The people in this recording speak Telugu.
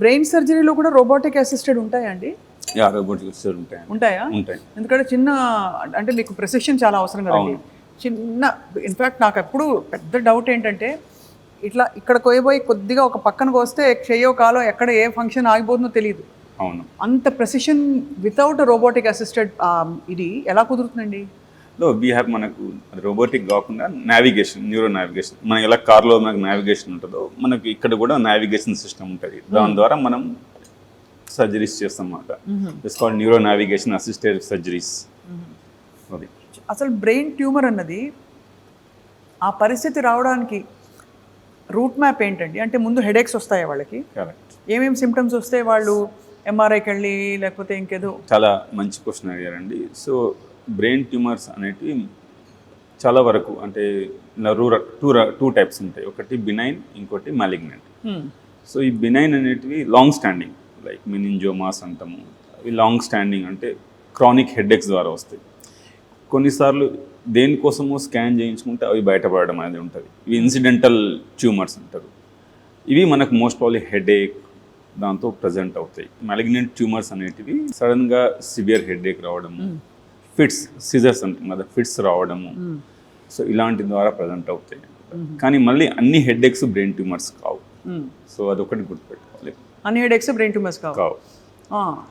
బ్రెయిన్ సర్జరీలో కూడా రోబోటిక్ అసిస్టెడ్ ఉంటాయండి? యా, రోబోటిక్ అసిస్టెడ్ ఉంటాయా? ఉంటాయి. ఎందుకంటే చిన్న అంటే మీకు ప్రెసిషన్ చాలా అవసరం కదండి. చిన్న ఇన్ఫ్యాక్ట్ నాకు ఎప్పుడు పెద్ద డౌట్ ఏంటంటే ఇట్లా ఇక్కడ కోయబోయి కొద్దిగా ఒక పక్కన కోస్తే చెయ్యో కాలో ఎక్కడ ఏ ఫంక్షన్ ఆగిపోతుందో తెలియదు. అవును. అంత ప్రెసిషన్ వితౌట్ రోబోటిక్ అసిస్టెడ్ ఇది ఎలా కుదురుతుందండి? వీ హ్యావ్ మనకు రోబోటిక్ కాకుండా నావిగేషన్, న్యూరో నావిగేషన్. మనకి ఎలా కార్లో మనకు నావిగేషన్ ఉంటుందో మనకి ఇక్కడ కూడా నావిగేషన్ సిస్టమ్ ఉంటుంది. దాని ద్వారా మనం సర్జరీస్ చేస్తాం అన్నమాట. It's called neuro navigation assisted surgeries. అది అసలు బ్రెయిన్ ట్యూమర్ అన్నది ఆ పరిస్థితి రావడానికి రూట్ మ్యాప్ ఏంటండి? అంటే ముందు హెడేక్స్ వస్తాయి వాళ్ళకి, కరెక్ట్. ఏమేమి సిమ్టమ్స్ వస్తే వాళ్ళు ఎంఆర్ఐకి వెళ్ళి లేకపోతే ఇంకేదో? చాలా మంచి క్వశ్చన్ అడిగారండి. సో బ్రెయిన్ ట్యూమర్స్ అనేటివి చాలా వరకు అంటే టూ టైప్స్ ఉంటాయి. ఒకటి బినైన్, ఇంకోటి మాలిగ్నెంట్. సో ఈ బినైన్ అనేటివి లాంగ్ స్టాండింగ్, లైక్ మెనింజోమాస్ అంటాము. అవి లాంగ్ స్టాండింగ్ అంటే క్రానిక్ హెడ్ఏక్స్ ద్వారా వస్తాయి. కొన్నిసార్లు దేనికోసమో స్కాన్ చేయించుకుంటే అవి బయటపడడం అనేది ఉంటుంది. ఇవి ఇన్సిడెంటల్ ట్యూమర్స్ అంటారు. ఇవి మనకు మోస్ట్ ప్రాబ్లీ హెడేక్ దాంతో ప్రజెంట్ అవుతాయి. మాలిగ్నెంట్ ట్యూమర్స్ అనేటివి సడన్గా సివియర్ హెడేక్ రావడము, ఫిట్స్, సిజర్స్ అంటాం కదా, ఫిట్స్ రావడము, సో ఇలాంటి ద్వారా ప్రజెంట్ అవుతాయి. కానీ మళ్ళీ అన్ని హెడేక్స్ బ్రెయిన్ ట్యూమర్స్ కావు. సో అదొకటి గుర్తుపెట్టుకోవాలి. అన్ని హెడేక్స్ బ్రెయిన్ ట్యూమర్స్ కావు.